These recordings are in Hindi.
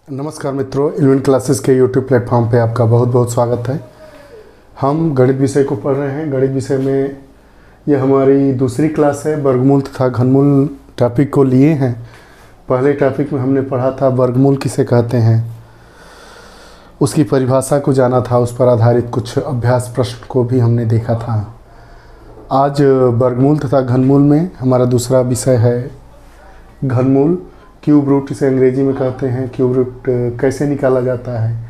नमस्कार मित्रों, एलिमेंट क्लासेस के यूट्यूब प्लेटफॉर्म पे आपका बहुत बहुत स्वागत है। हम गणित विषय को पढ़ रहे हैं। गणित विषय में यह हमारी दूसरी क्लास है। वर्गमूल तथा घनमूल टॉपिक को लिए हैं। पहले टॉपिक में हमने पढ़ा था वर्गमूल किसे कहते हैं, उसकी परिभाषा को जाना था, उस पर आधारित कुछ अभ्यास प्रश्न को भी हमने देखा था। आज वर्गमूल तथा घनमूल में हमारा दूसरा विषय है घनमूल। क्यूब रूट इसे अंग्रेजी में कहते हैं। क्यूब रूट कैसे निकाला जाता है?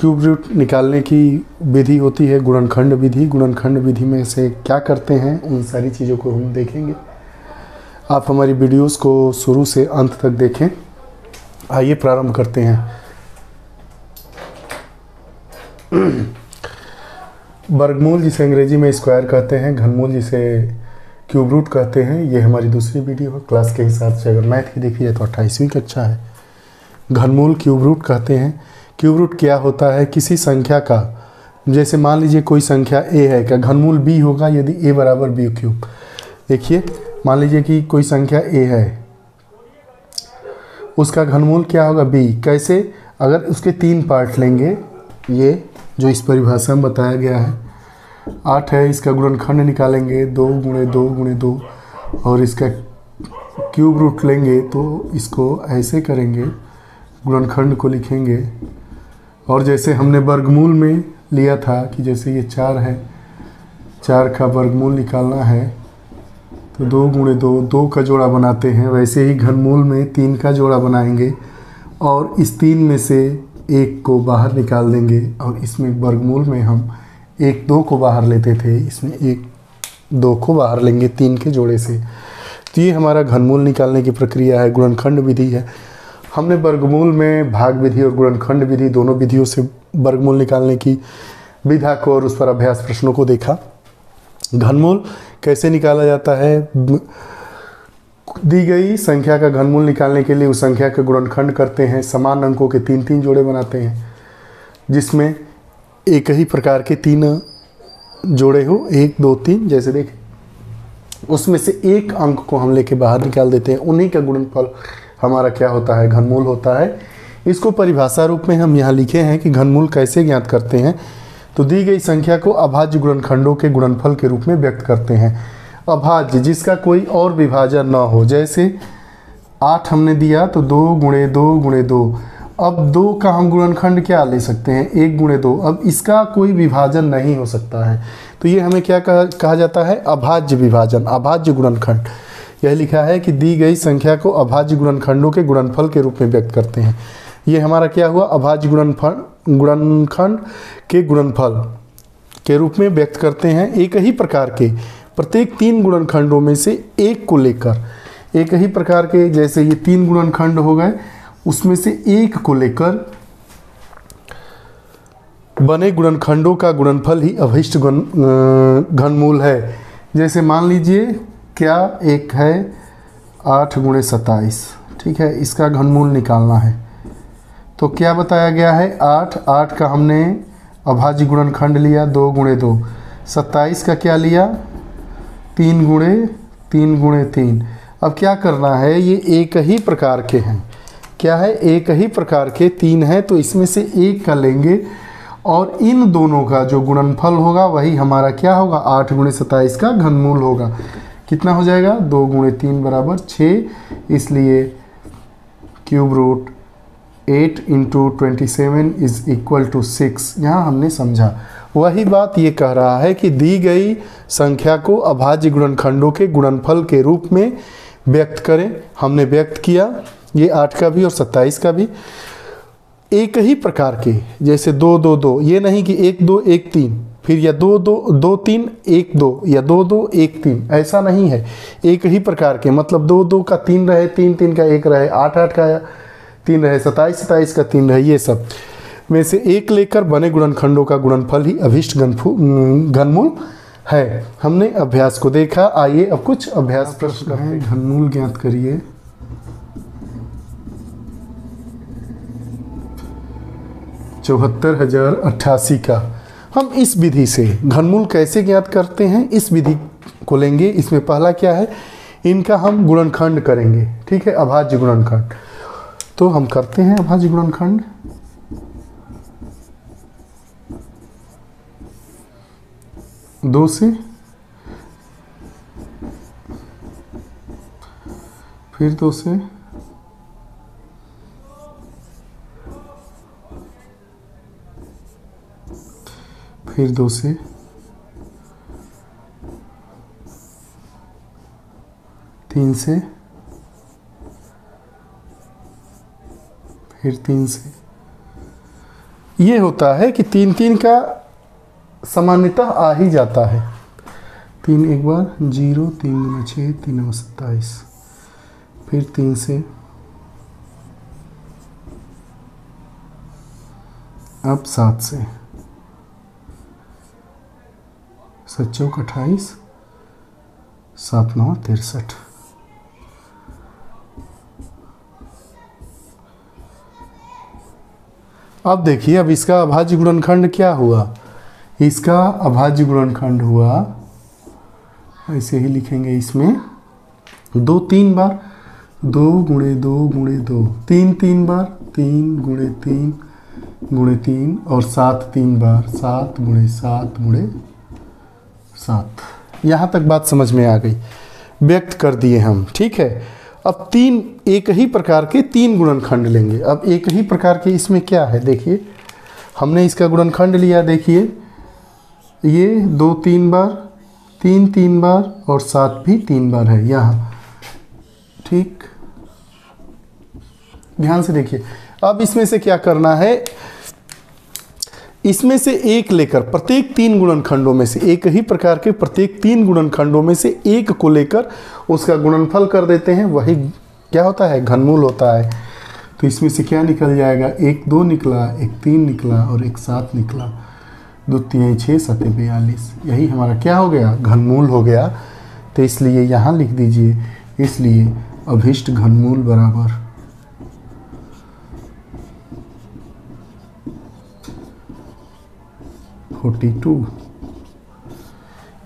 क्यूब रूट निकालने की विधि होती है गुणनखंड विधि। गुणनखंड विधि में से क्या करते हैं, उन सारी चीज़ों को हम देखेंगे। आप हमारी वीडियोस को शुरू से अंत तक देखें। आइए प्रारंभ करते हैं। वर्गमूल जिसे अंग्रेजी में स्क्वायर कहते हैं, घनमूल जिसे क्यूब रूट कहते हैं, ये हमारी दूसरी वीडियो है। क्लास के हिसाब से अगर मैथ की देखी जाए तो 28वीं कक्षा है। घनमूल क्यूब रूट कहते हैं। क्यूब रूट क्या होता है? किसी संख्या का, जैसे मान लीजिए कोई संख्या a है, का घनमूल b होगा यदि a बराबर b क्यूब। देखिए, मान लीजिए कि कोई संख्या a है, उसका घनमूल क्या होगा? b। कैसे? अगर उसके 3 पार्ट लेंगे, ये जो इस परिभाषा में बताया गया है 8 है, इसका गुणनखंड निकालेंगे 2 गुणे 2 गुणे 2, और इसका क्यूब रूट लेंगे तो इसको ऐसे करेंगे, गुणनखंड को लिखेंगे। और जैसे हमने वर्गमूल में लिया था कि जैसे ये 4 है, 4 का वर्गमूल निकालना है तो 2 गुणे 2, 2 का जोड़ा बनाते हैं। वैसे ही घनमूल में 3 का जोड़ा बनाएंगे और इस 3 में से 1 को बाहर निकाल देंगे। और इसमें वर्गमूल में हम 1 2 को बाहर लेते थे, इसमें 1 2 को बाहर लेंगे 3 के जोड़े से। तो ये हमारा घनमूल निकालने की प्रक्रिया है, गुणनखंड विधि है। हमने वर्गमूल में भाग विधि और गुणनखंड विधि दोनों विधियों से वर्गमूल निकालने की विधा को और उस पर अभ्यास प्रश्नों को देखा। घनमूल कैसे निकाला जाता है? दी गई संख्या का घनमूल निकालने के लिए उस संख्या का गुणनखंड करते हैं। समान अंकों के 3-3 जोड़े बनाते हैं, जिसमें एक ही प्रकार के 3 जोड़े हो, 1 2 3, जैसे देखें। उसमें से एक अंक को हम लेके बाहर निकाल देते हैं, उन्हीं का गुणनफल हमारा क्या होता है? घनमूल होता है। इसको परिभाषा रूप में हम यहाँ लिखे हैं कि घनमूल कैसे ज्ञात करते हैं। तो दी गई संख्या को अभाज्य गुणनखंडों के गुणनफल के रूप में व्यक्त करते हैं। अभाज्य, जिसका कोई और विभाजन न हो। जैसे 8 हमने दिया तो 2 गुणे 2 गुणे 2। अब 2 का हम गुणनखंड क्या ले सकते हैं? 1 गुणे 2। अब इसका कोई विभाजन नहीं हो सकता है, तो ये हमें क्या कहा जाता है? अभाज्य विभाजन, अभाज्य गुणनखंड। यह लिखा है कि दी गई संख्या को अभाज्य गुणनखंडों के गुणनफल के रूप में व्यक्त करते हैं। ये हमारा क्या हुआ? अभाज्य गुणनखंड के गुणनफल के रूप में व्यक्त करते हैं। एक ही प्रकार के प्रत्येक 3 गुणनखंडों में से एक को लेकर, एक ही प्रकार के, जैसे ये 3 गुणनखंड हो गए, उसमें से एक को लेकर बने गुणनखंडों का गुणनफल ही अभिष्ट घनमूल है। जैसे मान लीजिए क्या एक है 8 गुणे 27, ठीक है, इसका घनमूल निकालना है। तो क्या बताया गया है? 8 का हमने अभाज्य गुणनखंड लिया 2 गुणे 2। 27 का क्या लिया? 3 गुणे 3 गुणे 3। अब क्या करना है? ये एक ही प्रकार के हैं। क्या है? एक ही प्रकार के 3 है, तो इसमें से एक का लेंगे और इन दोनों का जो गुणनफल होगा वही हमारा क्या होगा? 8 गुणे 27 का घनमूल होगा। कितना हो जाएगा? 2 गुणे 3 बराबर 6। इसलिए cube root 8 into 27 is equal to 6। यहाँ हमने समझा वही बात ये कह रहा है कि दी गई संख्या को अभाज्य गुणनखंडों के गुणनफल के रूप में व्यक्त करें। हमने व्यक्त किया, ये 8 का भी और 27 का भी एक ही प्रकार के, जैसे 2 2 2। ये नहीं कि 1 2 1 3, फिर या 2 2 2 3 1 2, या 2 2 1 3, ऐसा नहीं है। एक ही प्रकार के, मतलब 2 2 का 3 रहे, 3 3 का 1 रहे, 8 8 का 3 रहे, 27 27 का 3 रहे, ये सब में से एक लेकर बने गुणनखंडों का गुणनफल ही अभिष्ट घनमूल है। हमने अभ्यास को देखा। आइए अब कुछ अभ्यास प्रश्न करते हैं। घनमूल ज्ञात करिए। $74,088 का हम इस विधि से घनमूल कैसे ज्ञात करते हैं, इस विधि को लेंगे। इसमें पहला क्या है? इनका हम गुणनखंड करेंगे, ठीक है, अभाज्य गुणनखंड। तो हम करते हैं अभाज्य गुणनखंड। दो से, फिर दो से, फिर दो से, तीन से, फिर तीन से। ये होता है कि तीन तीन का सामान्यतः आ ही जाता है। तीन एक बार, 0, 3 गुना 6, 3 नौ 27, फिर तीन से, अब 7 से, 7 चौक 28, 7 नौ 63। अब देखिए, अब इसका अभाज्य गुणनखंड क्या हुआ। इसका अभाज्य गुणनखंड हुआ, ऐसे ही लिखेंगे इसमें, 2 3 बार, 2 गुणे 2 गुणे 2, 3 3 बार, 3 गुणे 3 गुणे 3, और 7 3 बार, 7 गुणे 7 गुणे 7। यहाँ तक बात समझ में आ गई, व्यक्त कर दिए हम। ठीक है, अब तीन एक ही प्रकार के 3 गुणनखंड लेंगे। अब एक ही प्रकार के इसमें क्या है, देखिए हमने इसका गुणनखंड लिया। देखिए ये 2 3 बार, 3 3 बार, और 7 भी 3 बार है यहाँ। ठीक, ध्यान से देखिए। अब इसमें से क्या करना है, इसमें से एक लेकर, प्रत्येक 3 गुणनखंडों में से, एक ही प्रकार के प्रत्येक 3 गुणनखंडों में से एक को लेकर उसका गुणनफल कर देते हैं। वही क्या होता है, घनमूल होता है। तो इसमें से क्या निकल जाएगा, एक 2 निकला, एक 3 निकला, और एक 7 निकला। 2 3 6 7 42, यही हमारा क्या हो गया, घनमूल हो गया। तो इसलिए यहाँ लिख दीजिए, इसलिए अभिष्ट घनमूल बराबर 42।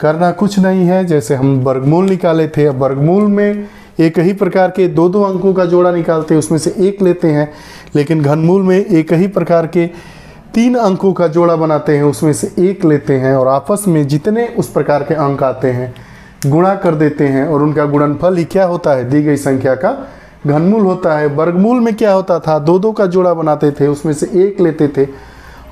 करना कुछ नहीं है, जैसे हम वर्गमूल निकाले थे। अब वर्गमूल में एक ही प्रकार के 2 अंकों का जोड़ा निकालते हैं, उसमें से एक लेते हैं। लेकिन घनमूल में एक ही प्रकार के 3 अंकों का जोड़ा बनाते हैं, उसमें से एक लेते हैं, और आपस में जितने उस प्रकार के अंक आते हैं गुणा कर देते हैं, और उनका गुणनफल ही क्या होता है, दी गई संख्या का घनमूल होता है। वर्गमूल में क्या होता था, 2 का जोड़ा बनाते थे, उसमें से एक लेते थे,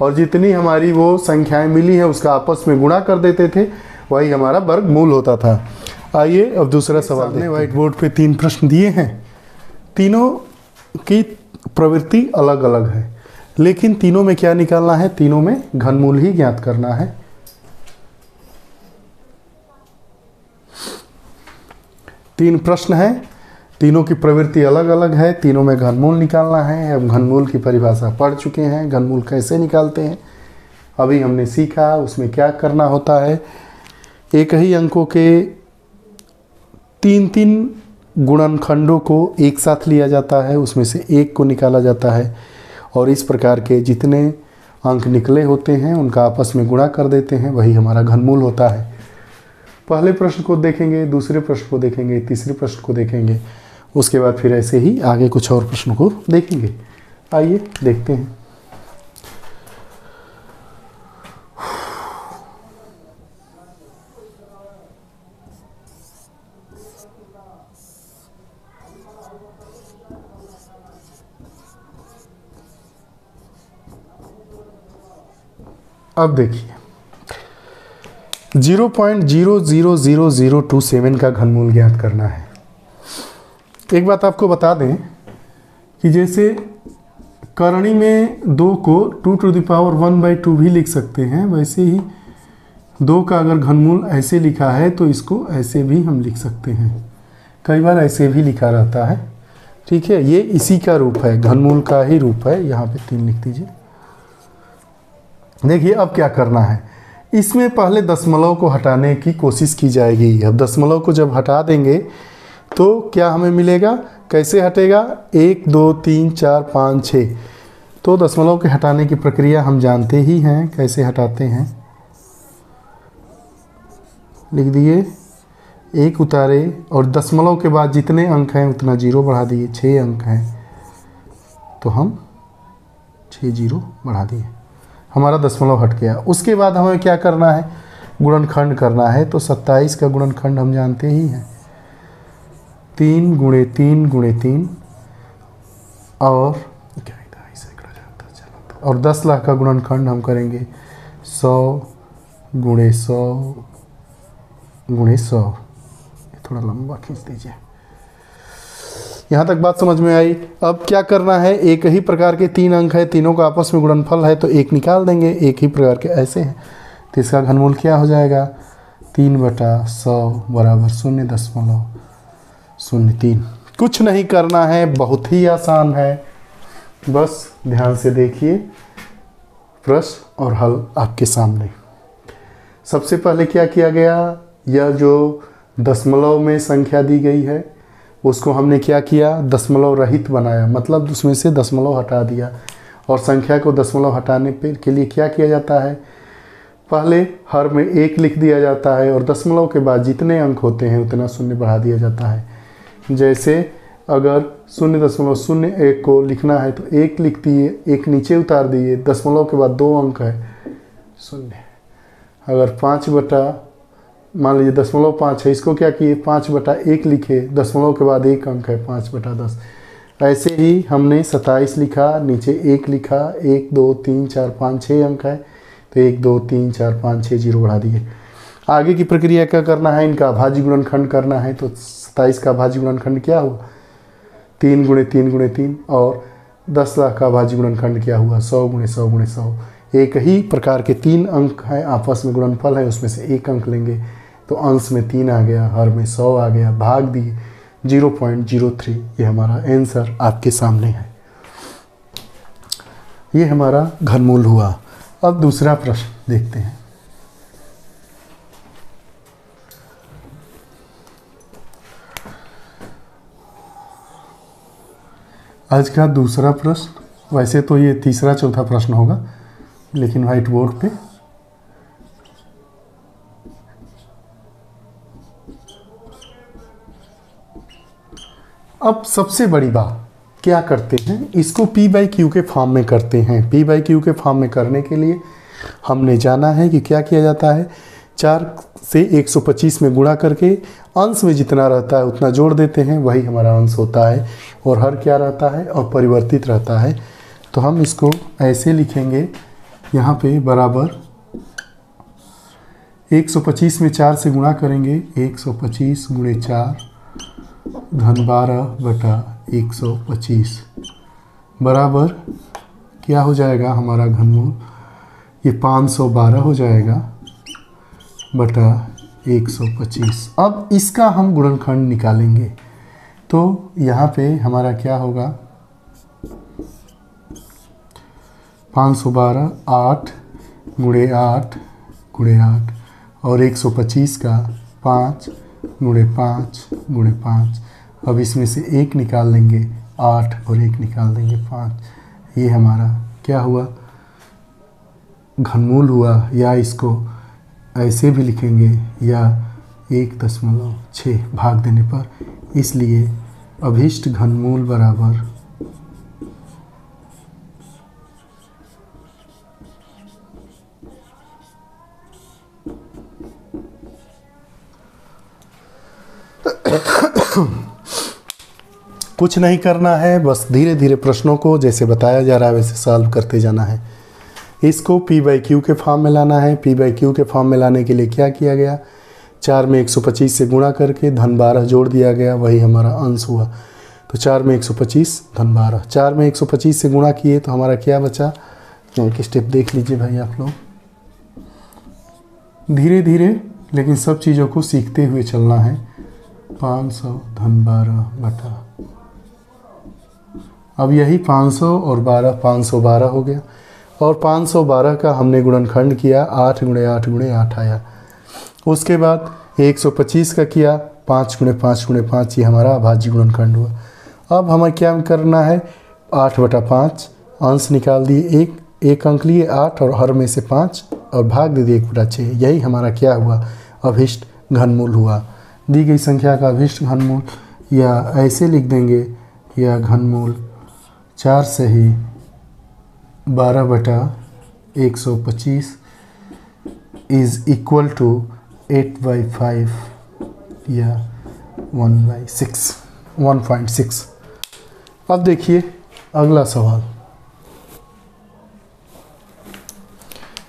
और जितनी हमारी वो संख्याएं मिली हैं उसका आपस में गुणा कर देते थे, वही हमारा वर्गमूल होता था। आइए अब दूसरा सवाल देखते हैं। व्हाइट बोर्ड पे 3 प्रश्न दिए हैं। तीनों की प्रवृत्ति अलग अलग है, लेकिन तीनों में क्या निकालना है, तीनों में घनमूल ही ज्ञात करना है। तीन प्रश्न हैं, तीनों की प्रवृत्ति अलग अलग है, तीनों में घनमूल निकालना है। अब घनमूल की परिभाषा पढ़ चुके हैं, घनमूल कैसे निकालते हैं अभी हमने सीखा, उसमें क्या करना होता है। एक ही अंकों के 3 गुणनखंडों को एक साथ लिया जाता है, उसमें से एक को निकाला जाता है, और इस प्रकार के जितने अंक निकले होते हैं उनका आपस में गुणा कर देते हैं, वही हमारा घनमूल होता है। पहले प्रश्न को देखेंगे, दूसरे प्रश्न को देखेंगे, तीसरे प्रश्न को देखेंगे, उसके बाद फिर ऐसे ही आगे कुछ और प्रश्नों को देखेंगे। आइए देखते हैं। अब देखिए 0.000027 का घनमूल ज्ञात करना है। एक बात आपको बता दें कि जैसे करणी में 2 को 2⁻1/2 भी लिख सकते हैं, वैसे ही 2 का अगर घनमूल ऐसे लिखा है तो इसको ऐसे भी हम लिख सकते हैं। कई बार ऐसे भी लिखा रहता है। ठीक है, ये इसी का रूप है, घनमूल का ही रूप है। यहाँ पे 3 लिख दीजिए। देखिए अब क्या करना है, इसमें पहले दशमलव को हटाने की कोशिश की जाएगी। अब दशमलव को जब हटा देंगे तो क्या हमें मिलेगा, कैसे हटेगा, 1 2 3 4 5 6। तो दशमलव के हटाने की प्रक्रिया हम जानते ही हैं, कैसे हटाते हैं। लिख दिए, 1 उतारे, और दशमलव के बाद जितने अंक हैं उतना 0 बढ़ा दिए, 6 अंक हैं। तो हम 6 जीरो बढ़ा दिए, हमारा दशमलव हट गया। उसके बाद हमें क्या करना है, गुणनखंड करना है। तो 27 का गुणनखंड हम जानते ही हैं, 3 गुणे 3 गुणे 3 और 10 लाख का गुणनखंड हम करेंगे 100 गुणे 100 गुणे 100। थोड़ा लंबा खींच दीजिए। यहाँ तक बात समझ में आई। अब क्या करना है, एक ही प्रकार के 3 अंक है, तीनों का आपस में गुणनफल है तो एक निकाल देंगे। एक ही प्रकार के ऐसे हैं तो इसका घनमूल क्या हो जाएगा, 3/100 बराबर 0.03। कुछ नहीं करना है, बहुत ही आसान है। बस ध्यान से देखिए प्रश्न और हल आपके सामने। सबसे पहले क्या किया गया, यह जो दशमलव में संख्या दी गई है उसको हमने क्या किया, दशमलव रहित बनाया, मतलब उसमें से दशमलव हटा दिया। और संख्या को दशमलव हटाने के लिए क्या किया जाता है, पहले हर में 1 लिख दिया जाता है और दशमलव के बाद जितने अंक होते हैं उतना शून्य बढ़ा दिया जाता है। जैसे अगर 0.01 को लिखना है तो 1 लिख दिए, 1 नीचे उतार दिए, दशमलव के बाद 2 अंक है, 0। अगर 5 मान लीजिए 0.5 है, इसको क्या किए, 5/1 लिखे, दशमलव के बाद 1 अंक है, 5/10। ऐसे ही हमने 27 लिखा, नीचे 1 लिखा, 1 2 3 4 5 6 अंक है तो 1 2 3 4 5 6 जीरो बढ़ा दिए। आगे की प्रक्रिया क्या करना है, इनका अभाज्य गुणनखंड करना है। तो 27 का अभाज्य गुणनखंड क्या हुआ, 3 गुणे 3 गुणे 3। और 10 लाख का अभाज्य गुणनखंड क्या हुआ, 100 गुणे 100 गुणे 100। एक ही प्रकार के 3 अंक हैं, आपस में गुणनफल है, उसमें से 1 अंक लेंगे तो अंश में 3 आ गया, हर में 100 आ गया, भाग दिए 0.03। ये हमारा आंसर आपके सामने है, ये हमारा घनमूल हुआ। अब दूसरा प्रश्न देखते हैं। आज का दूसरा प्रश्न, वैसे तो ये तीसरा चौथा प्रश्न होगा लेकिन व्हाइट बोर्ड पे अब सबसे बड़ी बात क्या करते हैं, इसको P/Q के फॉर्म में करते हैं। P/Q के फॉर्म में करने के लिए हमने जाना है कि क्या किया जाता है, 4 से 125 में गुणा करके अंश में जितना रहता है उतना जोड़ देते हैं, वही हमारा अंश होता है। और हर क्या रहता है, अपरिवर्तित रहता है। तो हम इसको ऐसे लिखेंगे, यहाँ पे बराबर 125 में 4 से गुणा करेंगे, 125 गुणे 4 घन 12/125 बराबर क्या हो जाएगा हमारा घनमूल, ये 512 हो जाएगा बटा 125। अब इसका हम गुणनखंड निकालेंगे तो यहाँ पे हमारा क्या होगा, 512 8 गुणे 8 गुणे 8 और 125 का 5 गुणे 5 गुणे 5। अब इसमें से 1 निकाल लेंगे 8 और 1 निकाल देंगे 5। ये हमारा क्या हुआ, घनमूल हुआ। या इसको ऐसे भी लिखेंगे या 1.6 भाग देने पर, इसलिए अभिष्ट घनमूल बराबर कुछ नहीं करना है, बस धीरे धीरे प्रश्नों को जैसे बताया जा रहा है वैसे सॉल्व करते जाना है। इसको P/Q के फॉर्म में लाना है। P/Q के फॉर्म में लाने के लिए क्या किया गया, 4 में 125 से गुणा करके धन 12 जोड़ दिया गया, वही हमारा अंश हुआ। तो 4 में 125 धन 12, 4 में 125 से गुणा किए तो हमारा क्या बचा, एक स्टेप देख लीजिए भाई आप लोग, धीरे धीरे लेकिन सब चीज़ों को सीखते हुए चलना है। 500 धन 12 बटा, अब यही 500 और 12 512 हो गया। और 512 का हमने गुणनखंड किया, 8 गुणे 8 गुणे 8 आया। उसके बाद 125 का किया, 5 गुणे 5 गुणे 5, ये हमारा अभाज्य गुणनखंड हुआ। अब हमें क्या करना है, 8/5 अंश निकाल दिए, एक अंक लिए 8 और हर में से 5 और भाग दे दिए 1/6। यही हमारा क्या हुआ, अभिष्ट घनमूल हुआ। दी गई संख्या का अभिष्ट घनमूल या ऐसे लिख देंगे, या घनमूल 4 सही 12/125 इज़ इक्वल टू 8/5 या 1/6। अब देखिए अगला सवाल।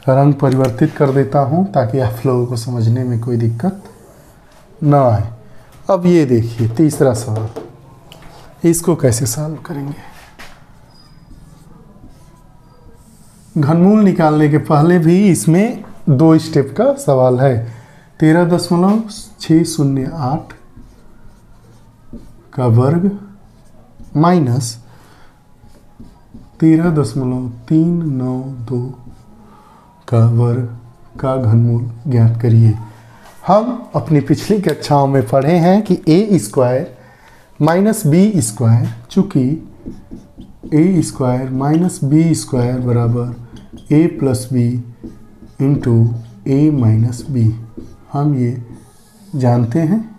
रंग परिवर्तित कर देता हूं ताकि आप लोगों को समझने में कोई दिक्कत ना आए। अब ये देखिए तीसरा सवाल, इसको कैसे सॉल्व करेंगे। घनमूल निकालने के पहले भी इसमें 2 स्टेप का सवाल है। 13.608 का वर्ग माइनस 13.392 का वर्ग का घनमूल ज्ञात करिए। हम अपनी पिछली कक्षाओं में पढ़े हैं कि a square minus B square, चूँकि a square minus B square बराबर a plus B into a minus B, हम ये जानते हैं।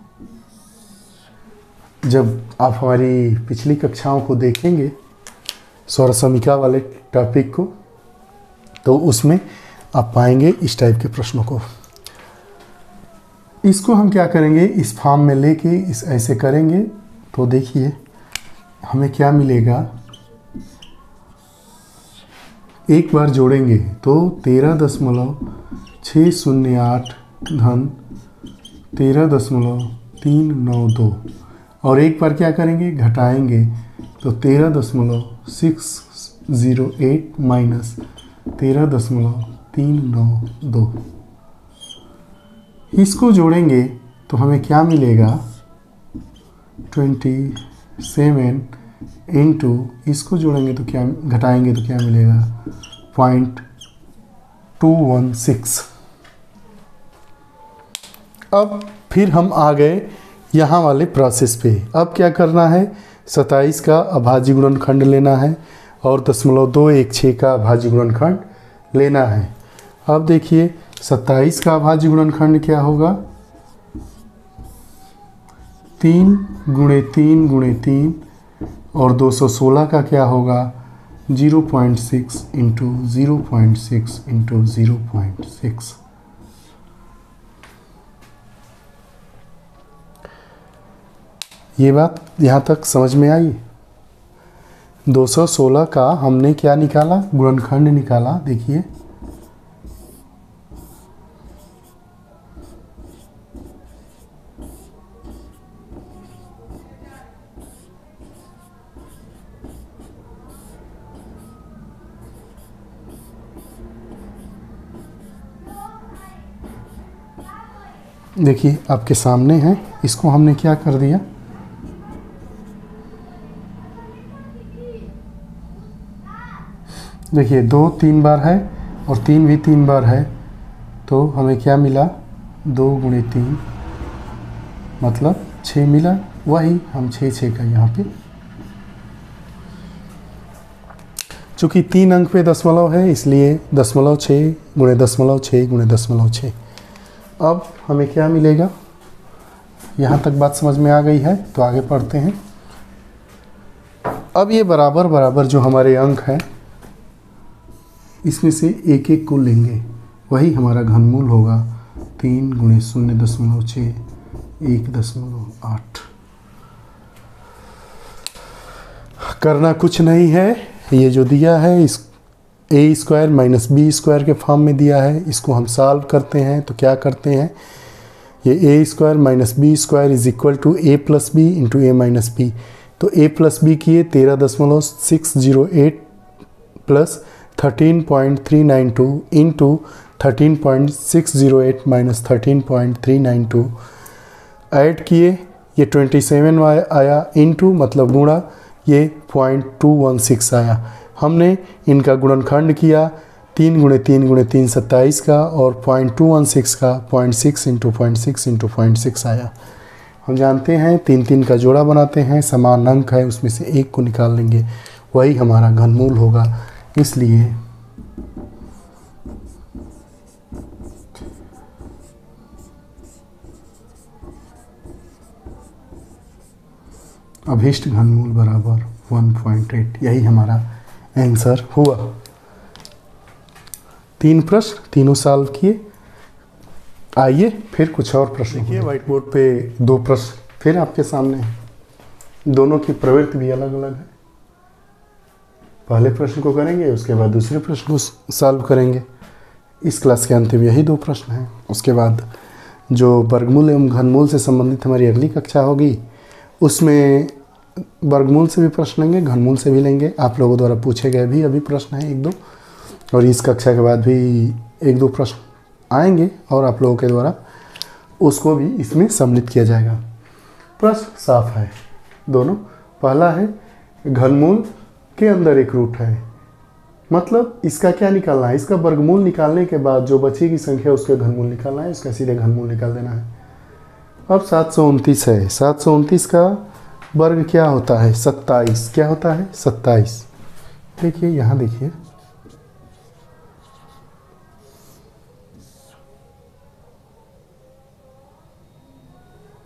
जब आप हमारी पिछली कक्षाओं को देखेंगे सौरसमीका वाले टॉपिक को, तो उसमें आप पाएंगे इस टाइप के प्रश्नों को। इसको हम क्या करेंगे, इस फॉर्म में लेके इस ऐसे करेंगे तो देखिए हमें क्या मिलेगा। एक बार जोड़ेंगे तो 13.608 धन 13.392 और एक बार क्या करेंगे घटाएंगे तो 13.608 माइनस 13.392। इसको जोड़ेंगे तो हमें क्या मिलेगा 27 इंटू, इसको जोड़ेंगे तो क्या, घटाएंगे तो क्या मिलेगा 0.216। अब फिर हम आ गए यहाँ वाले प्रोसेस पे। अब क्या करना है, 27 का अभाज्य गुणनखंड लेना है और 0.216 का अभाज्य गुणनखंड लेना है। अब देखिए 27 का अभाज्य गुणनखंड क्या होगा, 3 × 3 × 3 और 216 का क्या होगा 0.6 इंटू 0.6 इंटू 0.6। ये बात यहाँ तक समझ में आई। 216 का हमने क्या निकाला, गुणनखंड निकाला। देखिए देखिए आपके सामने है, इसको हमने क्या कर दिया, देखिए 2 3 बार है और 3 भी 3 बार है, तो हमें क्या मिला 2 × 3 मतलब 6 मिला। वही हम 6 का यहाँ पे, चूँकि 3 अंक पे दशमलव है इसलिए 0.6 × 0.6 × 0.6। अब हमें क्या मिलेगा, यहाँ तक बात समझ में आ गई है तो आगे पढ़ते हैं। अब ये बराबर बराबर जो हमारे अंक हैं इसमें से एक एक को लेंगे, वही हमारा घनमूल होगा 3 × 0.6 1.8। करना कुछ नहीं है, ये जो दिया है इस a square minus B square के फॉर्म में दिया है, इसको हम सॉल्व करते हैं। तो क्या करते हैं, ये a square minus B square is equal to a plus B into A minus B. तो a प्लस बी किए 13.608 प्लस 13.392 इंटू 13.608 माइनस 13.392 ऐड किए, ये 27 आया इंटू मतलब गुणा ये 0.216 आया। हमने इनका गुणनखंड किया, 3 × 3 × 3 27 का और 0.216 का 0.6 इंटू 0.6 इंटू 0.6 आया। हम जानते हैं 3 3 का जोड़ा बनाते हैं, समान अंक है उसमें से एक को निकाल लेंगे, वही हमारा घनमूल होगा। इसलिए अभिष्ट घनमूल बराबर 1.8, यही हमारा आंसर हुआ। 3 प्रश्न तीनों सॉल्व किए। आइए फिर कुछ और प्रश्न देखिए। व्हाइट बोर्ड पे 2 प्रश्न फिर आपके सामने हैं, दोनों की प्रवृत्ति भी अलग अलग है। पहले प्रश्न को करेंगे, उसके बाद दूसरे प्रश्न को सॉल्व करेंगे। इस क्लास के अंत में यही 2 प्रश्न हैं। उसके बाद जो वर्गमूल एवं घनमूल से संबंधित हमारी अगली कक्षा होगी, उसमें वर्गमूल से भी प्रश्न लेंगे, घनमूल से भी लेंगे। आप लोगों द्वारा पूछे गए भी अभी प्रश्न हैं 1-2, और इस कक्षा के बाद भी 1-2 प्रश्न आएंगे और आप लोगों के द्वारा उसको भी इसमें सम्मिलित किया जाएगा। प्रश्न साफ है दोनों। पहला है घनमूल के अंदर एक रूट है, मतलब इसका क्या निकालना है, इसका वर्गमूल निकालने के बाद जो बचेगी संख्या उसका घनमूल निकालना है, इसका सीधे घनमूल निकाल देना है। अब 729 है, 729 का वर्ग क्या होता है, 27। क्या होता है, 27। देखिए यहाँ देखिए,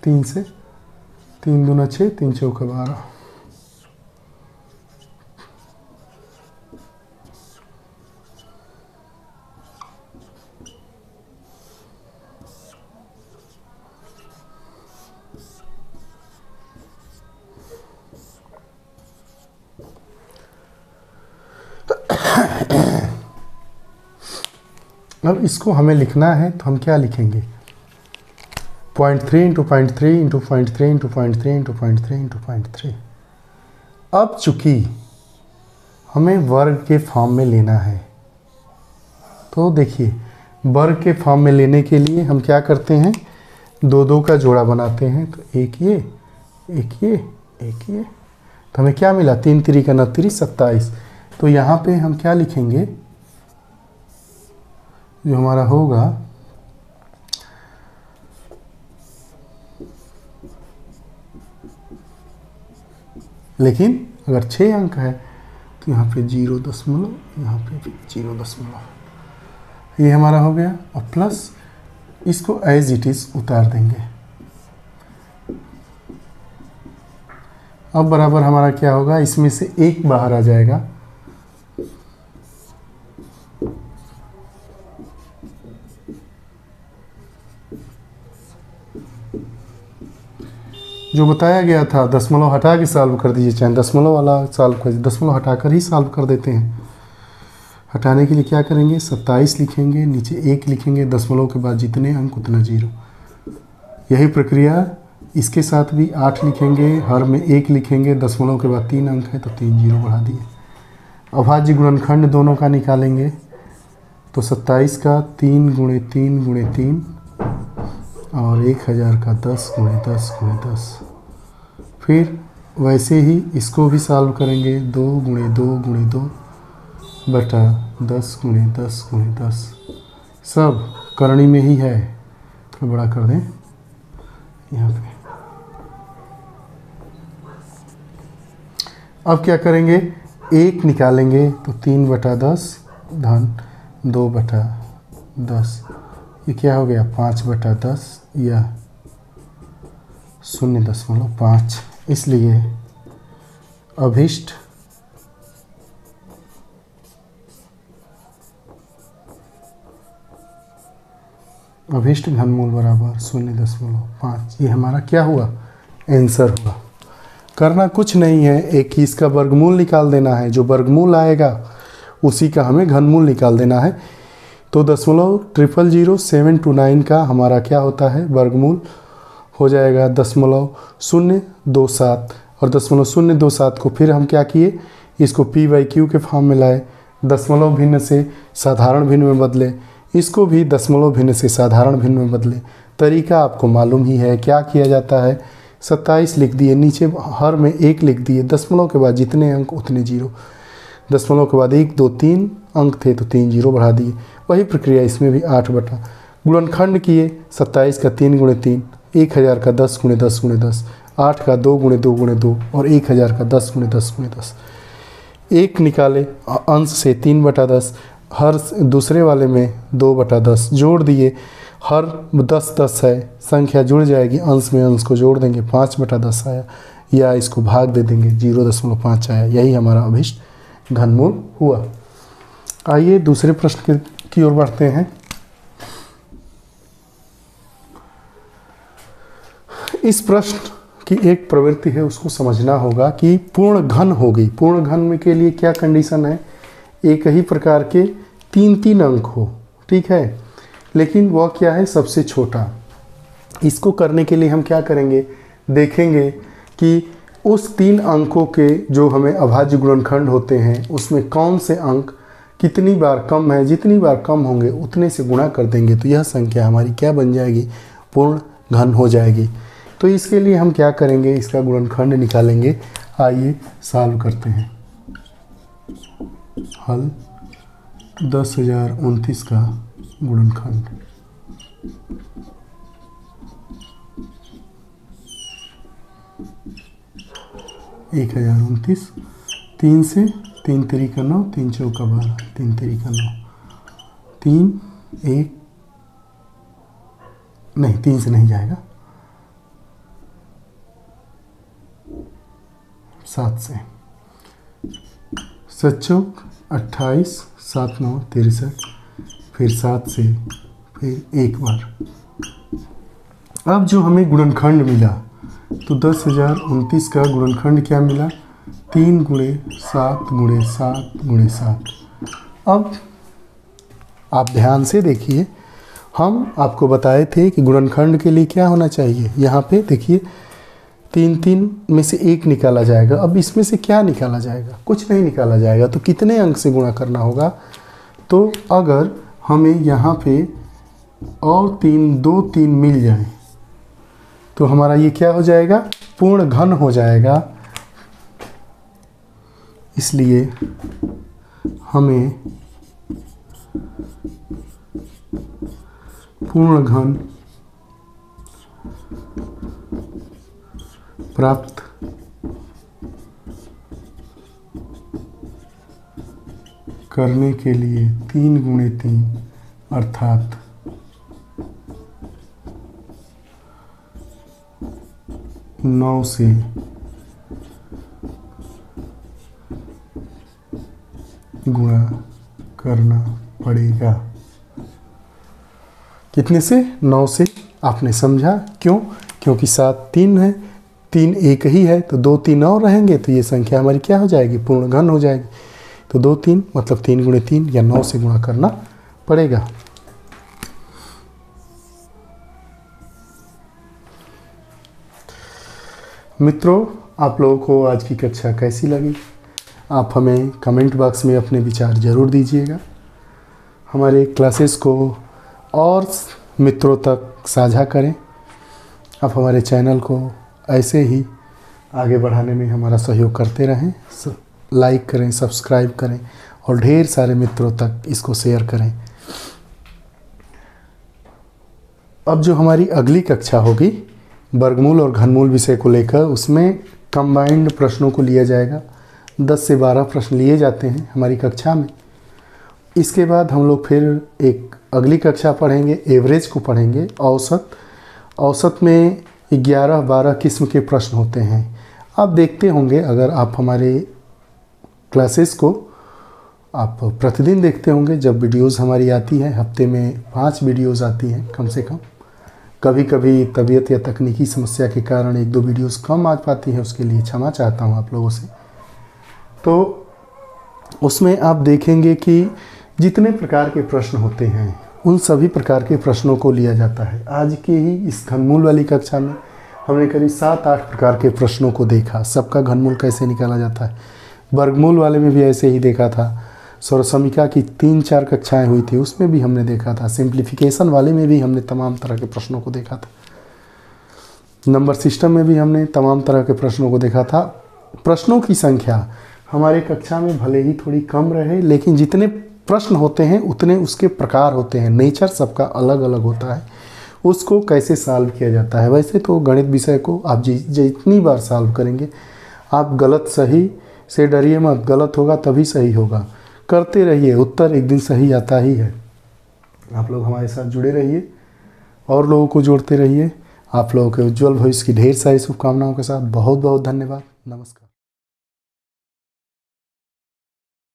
तीन से 3 दूना 6, 3 चौका 12। अब इसको हमें लिखना है तो हम क्या लिखेंगे, 0.3 × 0.3 × 0.3 × 0.3 × 0.3 × 0.3। अब चूंकि हमें वर्ग के फॉर्म में लेना है, तो देखिए वर्ग के फॉर्म में लेने के लिए हम क्या करते हैं, 2-2 का जोड़ा बनाते हैं। तो एक ये, एक ये, एक ये, तो हमें क्या मिला, 3 × 3 = 29, 27। तो यहाँ पे हम क्या लिखेंगे, जो हमारा होगा लेकिन अगर 6 अंक है तो यहाँ पे 0.0, यहाँ पे भी 0.0, ये हमारा हो गया। और प्लस इसको एज इट इज उतार देंगे। अब बराबर हमारा क्या होगा, इसमें से 1 बाहर आ जाएगा, जो बताया गया था। दशमलव हटा के सॉल्व कर दीजिए, चाहे दशमलव वाला सॉल्व कर दीजिए, दशमलव हटाकर ही सॉल्व कर देते हैं। हटाने के लिए क्या करेंगे, 27 लिखेंगे, नीचे 1 लिखेंगे, दशमलव के बाद जितने अंक उतना 0। यही प्रक्रिया इसके साथ भी 8 लिखेंगे, हर में 1 लिखेंगे, दशमलव के बाद 3 अंक है तो 3 0 बढ़ा दिए। अभाज्य गुणनखंड दोनों का निकालेंगे, तो 27 का 3 × 3 × 3 और 1000 का 10 × 10 × 10। फिर वैसे ही इसको भी सॉल्व करेंगे, 2 × 2 × 2 बटा 10 × 10 × 10। सब करनी में ही है, थोड़ा बड़ा कर दें यहाँ पे। अब क्या करेंगे, 1 निकालेंगे तो 3/10 धन 2/10, ये क्या हो गया, 5/10 या 0.5। इसलिए अभिष्ट घनमूल बराबर 0.5। ये हमारा क्या हुआ, आंसर हुआ। करना कुछ नहीं है, एक ही इसका वर्गमूल निकाल देना है, जो वर्गमूल आएगा उसी का हमें घनमूल निकाल देना है। तो 0.0000729 का हमारा क्या होता है, वर्गमूल हो जाएगा 0.027। और 0.027 को फिर हम क्या किए, इसको p/q के फॉर्म में लाए, दशमलव भिन्न से साधारण भिन्न में बदले, इसको भी दशमलव भिन्न से साधारण भिन्न में बदले। तरीका आपको मालूम ही है, क्या किया जाता है, 27 लिख दिए, नीचे हर में 1 लिख दिए, दशमलव के बाद जितने अंक उतने 0, दशमलव के बाद 1 2 3 अंक थे तो 3 0 बढ़ा दिए। वही प्रक्रिया इसमें भी 8 बटा गुणनखंड किए, 27 का 3 × 3, 1000 का 10 × 10 × 10, 8 का 2 × 2 × 2 और 1000 का 10 × 10 × 10। 1 निकाले अंश से 3/10, हर दूसरे वाले में 2/10 जोड़ दिए, हर 10 10 है, संख्या जुड़ जाएगी, अंश में अंश को जोड़ देंगे, 5/10 आया। या इसको भाग दे देंगे, 0.5 आया, यही हमारा अभिष्ट घनमूल हुआ। आइए दूसरे प्रश्न की ओर बढ़ते हैं। इस प्रश्न की एक प्रवृत्ति है, उसको समझना होगा कि पूर्ण घन हो गई। पूर्ण घन में के लिए क्या कंडीशन है, एक ही प्रकार के 3-3 अंक हो, ठीक है, लेकिन वह क्या है, सबसे छोटा। इसको करने के लिए हम क्या करेंगे, देखेंगे कि उस 3 अंकों के जो हमें अभाज्य गुणनखंड होते हैं उसमें कौन से अंक कितनी बार कम है, जितनी बार कम होंगे उतने से गुणा कर देंगे तो यह संख्या हमारी क्या बन जाएगी, पूर्ण घन हो जाएगी। तो इसके लिए हम क्या करेंगे, इसका गुणनखंड निकालेंगे। आइए सॉल्व करते हैं। हल 10,029 का गुणनखंड। एक 1029, 3 से 3 तिरिका 9, 3 चौका 12, 3 तिरिका 9, 3 1 नहीं, 3 से नहीं जाएगा, 7 से, 7 चौक 28, 7 9 63, फिर 7 से, फिर एक बार। अब जो हमें गुणनखंड मिला तो 10,029 का गुणनखंड क्या मिला, 3 × 7 × 7 × 7। अब आप ध्यान से देखिए, हम आपको बताए थे कि गुणनखंड के लिए क्या होना चाहिए। यहाँ पे देखिए 3 में से 1 निकाला जाएगा। अब इसमें से क्या निकाला जाएगा, कुछ नहीं निकाला जाएगा। तो कितने अंक से गुणा करना होगा, तो अगर हमें यहाँ पे और 2 3 मिल जाए तो हमारा ये क्या हो जाएगा, पूर्ण घन हो जाएगा। इसलिए हमें पूर्ण घन प्राप्त करने के लिए 3 × 3 अर्थात 9 से गुणा करना पड़ेगा। कितने से, 9 से। आपने समझा क्यों, क्योंकि 7 3 है, 3 एक ही है, तो 2 3 और रहेंगे तो ये संख्या हमारी क्या हो जाएगी, पूर्ण घन हो जाएगी। तो 2 3 मतलब 3 × 3 या 9 से गुणा करना पड़ेगा। मित्रों, आप लोगों को आज की कक्षा कैसी लगी, आप हमें कमेंट बॉक्स में अपने विचार ज़रूर दीजिएगा। हमारे क्लासेस को और मित्रों तक साझा करें। आप हमारे चैनल को ऐसे ही आगे बढ़ाने में हमारा सहयोग करते रहें। लाइक करें, सब्सक्राइब करें और ढेर सारे मित्रों तक इसको शेयर करें। अब जो हमारी अगली कक्षा होगी वर्गमूल और घनमूल विषय को लेकर, उसमें कंबाइंड प्रश्नों को लिया जाएगा। 10 से 12 प्रश्न लिए जाते हैं हमारी कक्षा में। इसके बाद हम लोग फिर एक अगली कक्षा पढ़ेंगे, एवरेज को पढ़ेंगे, औसत। औसत में 11-12 किस्म के प्रश्न होते हैं। आप देखते होंगे, अगर आप हमारे क्लासेस को आप प्रतिदिन देखते होंगे, जब वीडियोस हमारी आती हैं, हफ्ते में 5 वीडियोस आती हैं कम से कम। कभी कभी तबीयत या तकनीकी समस्या के कारण 1-2 वीडियोस कम आ पाती हैं, उसके लिए क्षमा चाहता हूं आप लोगों से। तो उसमें आप देखेंगे कि जितने प्रकार के प्रश्न होते हैं उन सभी प्रकार के प्रश्नों को लिया जाता है। आज की ही इस घनमूल वाली कक्षा में हमने करीब 7-8 प्रकार के प्रश्नों को देखा, सबका घनमूल कैसे निकाला जाता है। वर्गमूल वाले में भी ऐसे ही देखा था। सौरसमीका की 3-4 कक्षाएं हुई थी, उसमें भी हमने देखा था। सिंप्लीफिकेशन वाले में भी हमने तमाम तरह के प्रश्नों को देखा था। नंबर सिस्टम में भी हमने तमाम तरह के प्रश्नों को देखा था। प्रश्नों की संख्या हमारे कक्षा में भले ही थोड़ी कम रहे, लेकिन जितने प्रश्न होते हैं उतने उसके प्रकार होते हैं। नेचर सबका अलग अलग होता है, उसको कैसे सॉल्व किया जाता है। वैसे तो गणित विषय को आप जितनी बार सॉल्व करेंगे, आप गलत सही से डरिए मत, गलत होगा तभी सही होगा। करते रहिए, उत्तर एक दिन सही आता ही है। आप लोग हमारे साथ जुड़े रहिए और लोगों को जोड़ते रहिए। आप लोगों के उज्जवल भविष्य की ढेर सारी शुभकामनाओं के साथ बहुत बहुत धन्यवाद। नमस्कार।